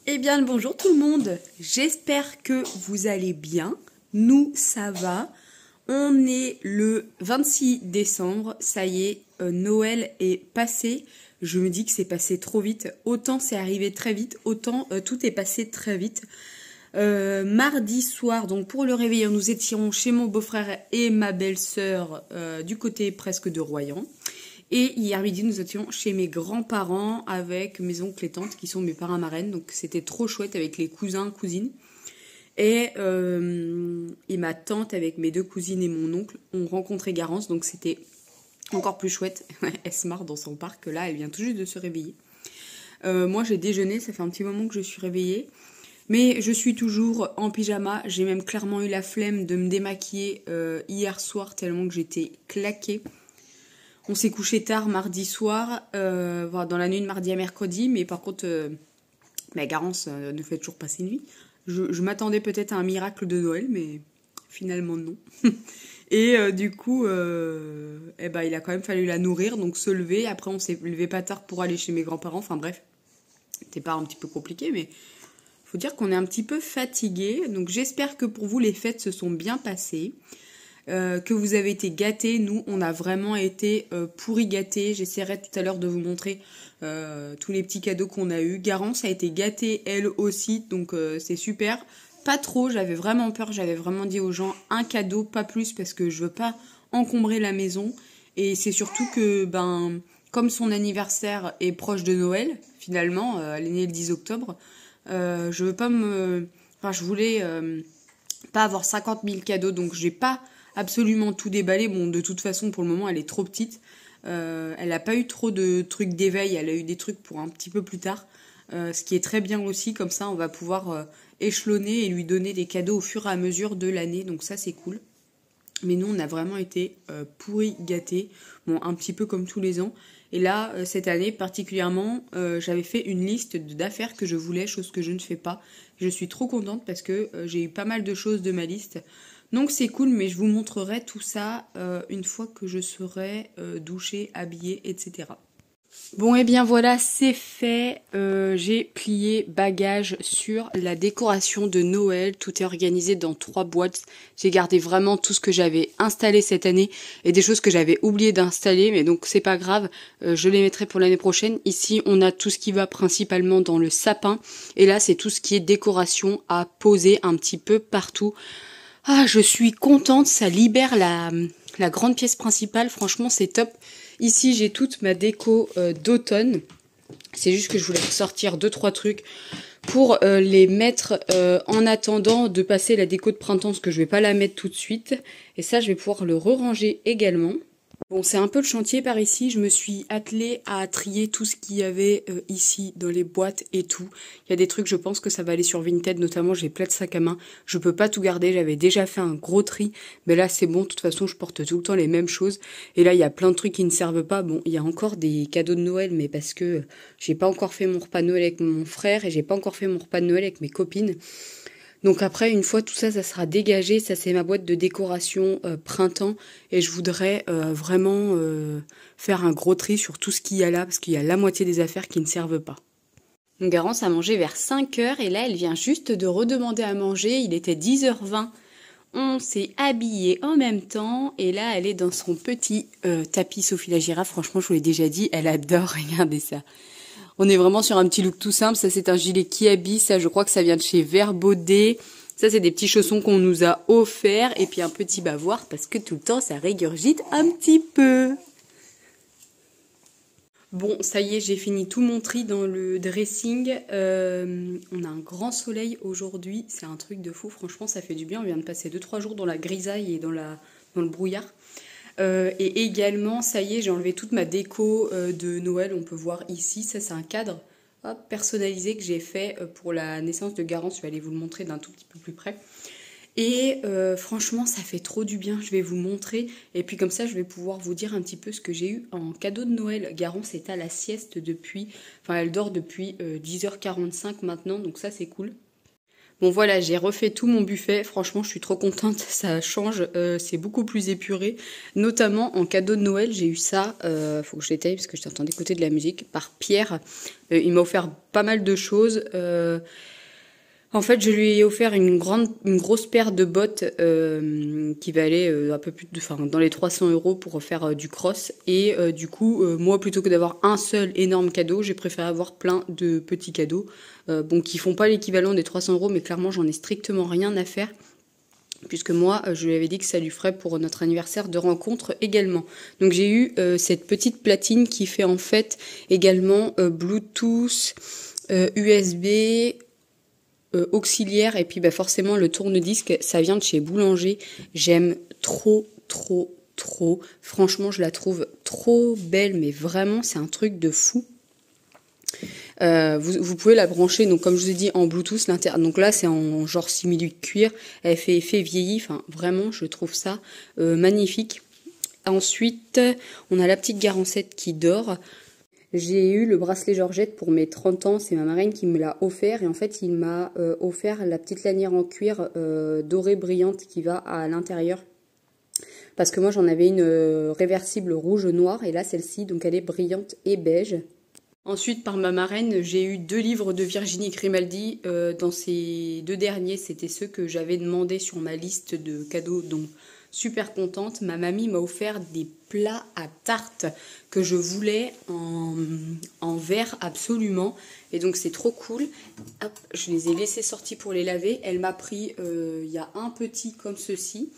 Eh bien le bonjour tout le monde, j'espère que vous allez bien, nous ça va, on est le 26 décembre, ça y est, Noël est passé, je me dis que c'est passé trop vite, autant c'est arrivé très vite, autant tout est passé très vite. Mardi soir, donc pour le réveillon, nous étions chez mon beau-frère et ma belle-sœur du côté presque de Royan. Et hier midi, nous étions chez mes grands-parents avec mes oncles et tantes qui sont mes parrains marraines. Donc c'était trop chouette avec les cousins, cousines. Et ma tante avec mes deux cousines et mon oncle ont rencontré Garance. Donc c'était encore plus chouette. Elle se marre dans son parc. Là, elle vient tout juste de se réveiller. Moi, j'ai déjeuné. Ça fait un petit moment que je suis réveillée. Mais je suis toujours en pyjama. J'ai même clairement eu la flemme de me démaquiller hier soir tellement que j'étais claquée. On s'est couché tard mardi soir, dans la nuit de mardi à mercredi, mais par contre, Garance ne fait toujours pas ses nuits. Je m'attendais peut-être à un miracle de Noël, mais finalement non. Et du coup, il a quand même fallu la nourrir, donc se lever. Après, on s'est levé pas tard pour aller chez mes grands-parents. Enfin bref, c'était pas un petit peu compliqué, mais faut dire qu'on est un petit peu fatigué. Donc j'espère que pour vous, les fêtes se sont bien passées. Que vous avez été gâtés. Nous, on a vraiment été pourri gâtés. J'essaierai tout à l'heure de vous montrer tous les petits cadeaux qu'on a eus. Garance a été gâtée elle aussi, donc c'est super. Pas trop, j'avais vraiment peur, j'avais vraiment dit aux gens un cadeau, pas plus, parce que je veux pas encombrer la maison. Et c'est surtout que, comme son anniversaire est proche de Noël, finalement, elle est née le 10 octobre, je veux pas me... Enfin, je voulais pas avoir 50 000 cadeaux, donc j'ai pas absolument tout déballé. Bon, de toute façon, pour le moment, elle est trop petite. Elle n'a pas eu trop de trucs d'éveil. Elle a eu des trucs pour un petit peu plus tard. Ce qui est très bien aussi. Comme ça, on va pouvoir échelonner et lui donner des cadeaux au fur et à mesure de l'année. Donc ça, c'est cool. Mais nous, on a vraiment été pourris gâtés. Bon, un petit peu comme tous les ans. Et là, cette année particulièrement, j'avais fait une liste d'affaires que je voulais, chose que je ne fais pas. Je suis trop contente parce que j'ai eu pas mal de choses de ma liste. Donc c'est cool, mais je vous montrerai tout ça une fois que je serai douchée, habillée, etc. Bon, et bien voilà, c'est fait. J'ai plié bagages sur la décoration de Noël. Tout est organisé dans 3 boîtes. J'ai gardé vraiment tout ce que j'avais installé cette année et des choses que j'avais oublié d'installer. Mais donc c'est pas grave, je les mettrai pour l'année prochaine. Ici, on a tout ce qui va principalement dans le sapin. Et là, c'est tout ce qui est décoration à poser un petit peu partout. Ah, je suis contente, ça libère la grande pièce principale. Franchement, c'est top. Ici, j'ai toute ma déco d'automne. C'est juste que je voulais sortir 2-3 trucs pour les mettre en attendant de passer la déco de printemps, parce que je vais pas la mettre tout de suite. Et ça, je vais pouvoir le re-ranger également. Bon, c'est un peu le chantier par ici. Je me suis attelée à trier tout ce qu'il y avait ici dans les boîtes et tout. Il y a des trucs, je pense que ça va aller sur Vinted, notamment j'ai plein de sacs à main. Je peux pas tout garder, j'avais déjà fait un gros tri. Mais là, c'est bon, de toute façon, je porte tout le temps les mêmes choses. Et là, il y a plein de trucs qui ne servent pas. Bon, il y a encore des cadeaux de Noël, mais parce que j'ai pas encore fait mon repas de Noël avec mon frère et j'ai pas encore fait mon repas de Noël avec mes copines. Donc après, une fois tout ça, ça sera dégagé. Ça, c'est ma boîte de décoration printemps. Et je voudrais vraiment faire un gros tri sur tout ce qu'il y a là, parce qu'il y a la moitié des affaires qui ne servent pas. Donc Garance a mangé vers 5h et là, elle vient juste de redemander à manger. Il était 10h20. On s'est habillé en même temps. Et là, elle est dans son petit tapis Sophie la girafe. Franchement, je vous l'ai déjà dit, elle adore regarder ça. On est vraiment sur un petit look tout simple. Ça, c'est un gilet Kiabi. Ça, je crois que ça vient de chez Verbaudet. Ça, c'est des petits chaussons qu'on nous a offerts. Et puis un petit bavoir parce que tout le temps, ça régurgite un petit peu. Bon, ça y est, j'ai fini tout mon tri dans le dressing. On a un grand soleil aujourd'hui. C'est un truc de fou. Franchement, ça fait du bien. On vient de passer 2-3 jours dans la grisaille et dans le brouillard. Et également, ça y est, j'ai enlevé toute ma déco de Noël. On peut voir ici, ça c'est un cadre personnalisé que j'ai fait pour la naissance de Garance. Je vais aller vous le montrer d'un tout petit peu plus près. Et franchement, ça fait trop du bien. Je vais vous montrer. Et puis comme ça, je vais pouvoir vous dire un petit peu ce que j'ai eu en cadeau de Noël. Garance est à la sieste depuis... Enfin, elle dort depuis 10h45 maintenant, donc ça c'est cool. Bon voilà, j'ai refait tout mon buffet. Franchement, je suis trop contente. Ça change, c'est beaucoup plus épuré. Notamment en cadeau de Noël, j'ai eu ça. Faut que je l'étaye parce que j'étais en train d'écouter de la musique par Pierre. Il m'a offert pas mal de choses. En fait, je lui ai offert une grosse paire de bottes qui valait un peu plus dans les 300 € pour faire du cross. Et du coup, moi, plutôt que d'avoir un seul énorme cadeau, j'ai préféré avoir plein de petits cadeaux. Bon, qui font pas l'équivalent des 300 €, mais clairement, j'en ai strictement rien à faire. Puisque moi, je lui avais dit que ça lui ferait pour notre anniversaire de rencontre également. Donc j'ai eu cette petite platine qui fait en fait également Bluetooth, USB... auxiliaire et puis forcément le tourne-disque, ça vient de chez Boulanger. J'aime trop. Franchement, je la trouve trop belle, mais vraiment, c'est un truc de fou. Vous pouvez la brancher, donc comme je vous ai dit, en Bluetooth. Donc là, c'est en genre simili cuir. Elle fait effet vieilli. Enfin, vraiment, je trouve ça magnifique. Ensuite, on a la petite garancette qui dort. J'ai eu le bracelet Georgette pour mes 30 ans, c'est ma marraine qui me l'a offert et en fait il m'a offert la petite lanière en cuir dorée brillante qui va à l'intérieur. Parce que moi j'en avais une réversible rouge-noir et là celle-ci donc elle est brillante et beige. Ensuite par ma marraine j'ai eu 2 livres de Virginie Grimaldi. Dans ces 2 derniers c'était ceux que j'avais demandé sur ma liste de cadeaux donc super contente. Ma mamie m'a offert des plats à tarte que je voulais en verre absolument. Et donc c'est trop cool. Hop, je les ai laissés sortis pour les laver. Elle m'a pris, il y a un petit comme ceci,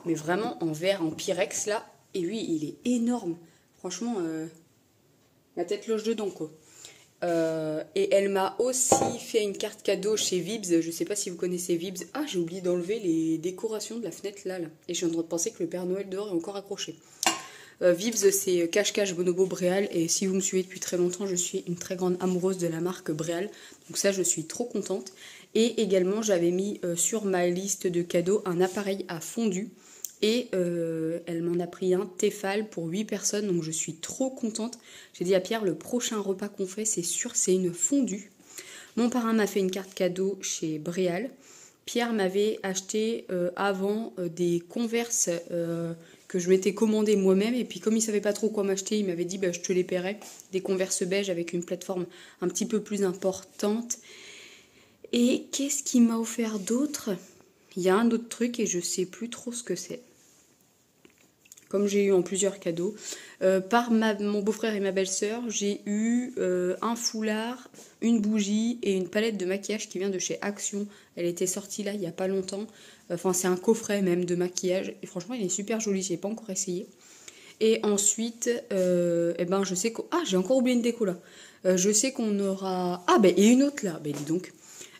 mais vraiment en verre, en Pyrex là. Et lui, il est énorme. Franchement, la tête loge dedans quoi. Et elle m'a aussi fait une carte cadeau chez Vibs. Je sais pas si vous connaissez Vibs. Ah, j'ai oublié d'enlever les décorations de la fenêtre là. Et je suis en train de penser que le Père Noël dehors est encore accroché. Vibs, c'est Cache-Cache Bonobo Bréal. Et si vous me suivez depuis très longtemps, je suis une très grande amoureuse de la marque Bréal. Donc ça, je suis trop contente. Et également, j'avais mis sur ma liste de cadeaux un appareil à fondu. Et elle m'en a pris un Tefal pour 8 personnes, donc je suis trop contente. J'ai dit à Pierre, le prochain repas qu'on fait, c'est sûr, c'est une fondue. Mon parrain m'a fait une carte cadeau chez Bréal. Pierre m'avait acheté avant des Converse que je m'étais commandé moi-même. Et puis comme il savait pas trop quoi m'acheter, il m'avait dit, je te les paierai. Des Converse beige avec une plateforme un petit peu plus importante. Et qu'est-ce qu'il m'a offert d'autre? Il y a un autre truc et je sais plus trop ce que c'est. Comme j'ai eu en plusieurs cadeaux. Par mon beau-frère et ma belle-sœur, j'ai eu un foulard, une bougie et une palette de maquillage qui vient de chez Action. Elle était sortie là il n'y a pas longtemps. Enfin, c'est un coffret même de maquillage. Et franchement, il est super joli, je n'ai pas encore essayé. Et ensuite, je sais que... Ah, j'ai encore oublié une déco là. Je sais qu'on aura... Ah, et une autre là. Dis donc.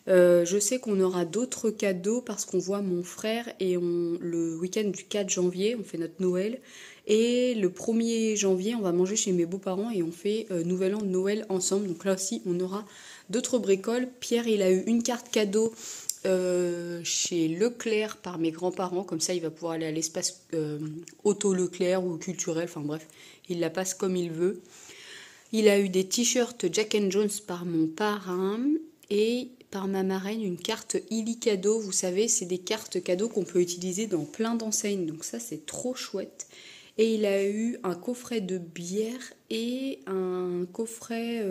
Je sais qu'on aura d'autres cadeaux parce qu'on voit mon frère et le week-end du 4 janvier, on fait notre Noël. Et le 1er janvier, on va manger chez mes beaux-parents et on fait Nouvel An de Noël ensemble. Donc là aussi, on aura d'autres bricoles. Pierre, il a eu une carte cadeau chez Leclerc par mes grands-parents. Comme ça, il va pouvoir aller à l'espace auto Leclerc ou culturel. Enfin bref, il la passe comme il veut. Il a eu des t-shirts Jack & Jones par mon parrain. Et par ma marraine, une carte Illy cadeau. Vous savez, c'est des cartes cadeaux qu'on peut utiliser dans plein d'enseignes. Donc ça, c'est trop chouette. Et il a eu un coffret de bière et un coffret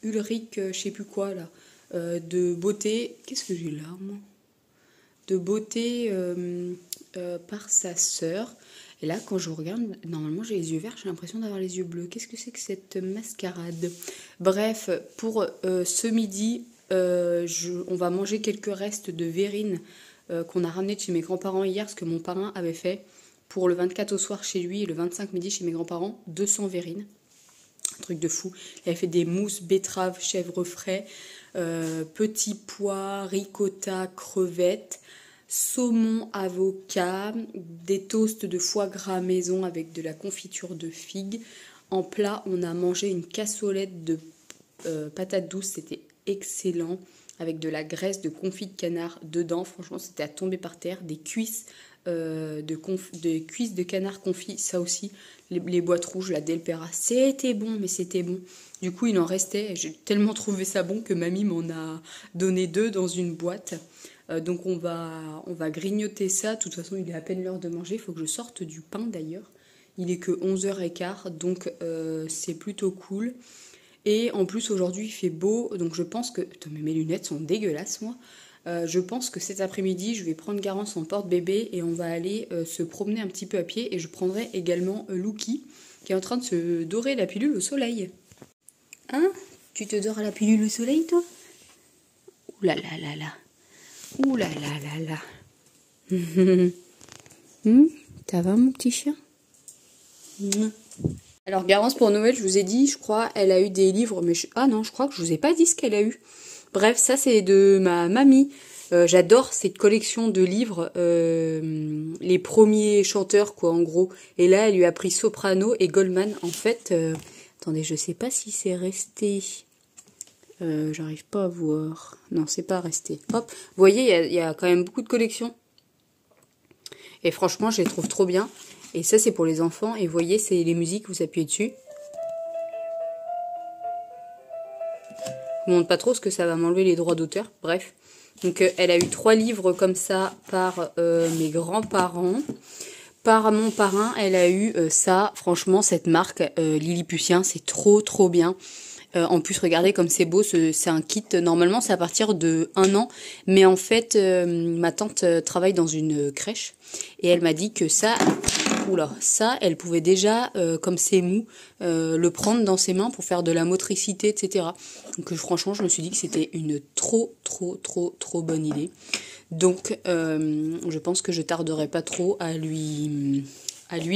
Ulrich, je sais plus quoi là, de beauté. Qu'est-ce que j'ai là, moi? De beauté par sa sœur. Et là, quand je regarde, normalement j'ai les yeux verts, j'ai l'impression d'avoir les yeux bleus. Qu'est-ce que c'est que cette mascarade? Bref, pour ce midi, on va manger quelques restes de verrine qu'on a ramené de chez mes grands-parents hier, ce que mon parrain avait fait pour le 24 au soir chez lui et le 25 midi chez mes grands-parents, 200 verrines. Un truc de fou. Il avait fait des mousses, betteraves, chèvre frais, petits pois, ricotta, crevettes, saumon avocat, des toasts de foie gras maison avec de la confiture de figues. En plat, on a mangé une cassolette de patates douces, c'était excellent, avec de la graisse de confit de canard dedans. Franchement, c'était à tomber par terre. Des cuisses de cuisses de canard confit, ça aussi. Les boîtes rouges, la Delpera, c'était bon, mais c'était bon. Du coup, il en restait. J'ai tellement trouvé ça bon que mamie m'en a donné 2 dans une boîte. Donc on va grignoter ça. De toute façon, il est à peine l'heure de manger. Il faut que je sorte du pain d'ailleurs. Il est que 11h15, donc c'est plutôt cool. Et en plus, aujourd'hui, il fait beau. Donc je pense que... Putain, mais mes lunettes sont dégueulasses, moi. Je pense que cet après-midi, je vais prendre Garance en porte-bébé et on va aller se promener un petit peu à pied. Et je prendrai également Lucky, qui est en train de se dorer la pilule au soleil. Hein? Tu te dors à la pilule au soleil, toi? Ouh là là là là. Ouh là là là là. Ça va, mon petit chien? Alors, Garance, pour Noël, je vous ai dit, je crois, elle a eu des livres, mais ah non, je crois que je vous ai pas dit ce qu'elle a eu. Bref, ça c'est de ma mamie. J'adore cette collection de livres, les premiers chanteurs quoi en gros. Et là, elle lui a pris Soprano et Goldman. En fait, attendez, je sais pas si c'est resté. J'arrive pas à voir. Non, c'est pas resté. Hop, vous voyez, il y a quand même beaucoup de collections. Et franchement, je les trouve trop bien. Et ça, c'est pour les enfants. Et vous voyez, c'est les musiques, vous appuyez dessus. Je ne montre pas trop parce que ça va m'enlever les droits d'auteur. Bref. Donc, elle a eu 3 livres comme ça par mes grands-parents. Par mon parrain, elle a eu ça. Franchement, cette marque, Lilliputien, c'est trop, trop bien. En plus, regardez comme c'est beau. C'est un kit. Normalement, c'est à partir de 1 an. Mais en fait, ma tante travaille dans une crèche. Et elle m'a dit que ça... Oula, ça, elle pouvait déjà, comme c'est mou, le prendre dans ses mains pour faire de la motricité, etc. Donc franchement, je me suis dit que c'était une trop bonne idée. Donc, je pense que je tarderai pas trop à lui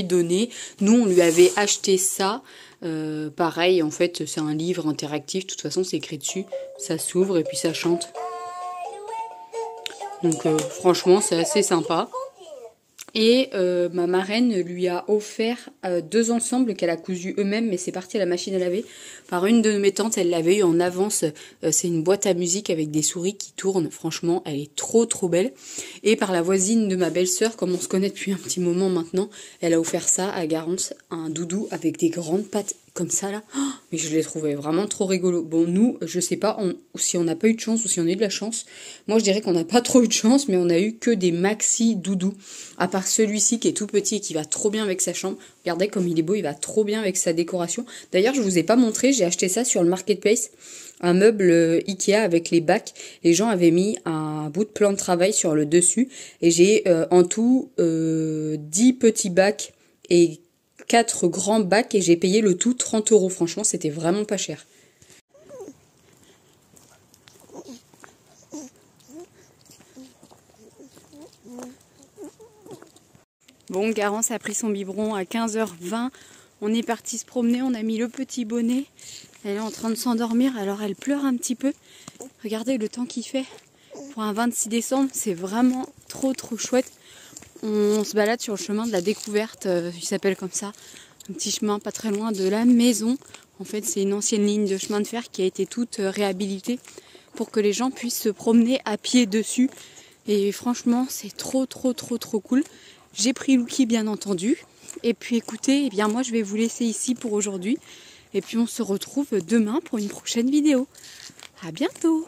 donner. Nous, on lui avait acheté ça. Pareil, en fait, c'est un livre interactif. De toute façon, c'est écrit dessus. Ça s'ouvre et puis ça chante. Donc, franchement, c'est assez sympa. Et ma marraine lui a offert 2 ensembles qu'elle a cousus eux-mêmes, mais c'est parti à la machine à laver. Par une de mes tantes, elle l'avait eu en avance. C'est une boîte à musique avec des souris qui tournent. Franchement, elle est trop belle. Et par la voisine de ma belle-sœur, comme on se connaît depuis un petit moment maintenant, elle a offert ça à Garance, un doudou avec des grandes pattes comme ça là. Oh, mais je l'ai trouvé vraiment trop rigolo. Bon, nous, je sais pas si on n'a pas eu de chance ou si on a eu de la chance. Moi, je dirais qu'on n'a pas trop eu de chance, mais on a eu que des maxi doudous. À part celui-ci qui est tout petit et qui va trop bien avec sa chambre. Regardez comme il est beau, il va trop bien avec sa décoration. D'ailleurs, je vous ai pas montré, j'ai acheté ça sur le Marketplace. Un meuble Ikea avec les bacs. Les gens avaient mis un bout de plan de travail sur le dessus. Et j'ai en tout 10 petits bacs et 4 grands bacs et j'ai payé le tout 30 €. Franchement, c'était vraiment pas cher. Bon, Garance a pris son biberon à 15h20. On est parti se promener, on a mis le petit bonnet. Elle est en train de s'endormir, alors elle pleure un petit peu. Regardez le temps qu'il fait. Pour un 26 décembre, c'est vraiment trop chouette. On se balade sur le chemin de la découverte, il s'appelle comme ça. Un petit chemin pas très loin de la maison. En fait, c'est une ancienne ligne de chemin de fer qui a été toute réhabilitée pour que les gens puissent se promener à pied dessus. Et franchement, c'est trop cool. J'ai pris Lucky, bien entendu. Et puis écoutez, eh bien moi je vais vous laisser ici pour aujourd'hui. Et puis on se retrouve demain pour une prochaine vidéo. À bientôt!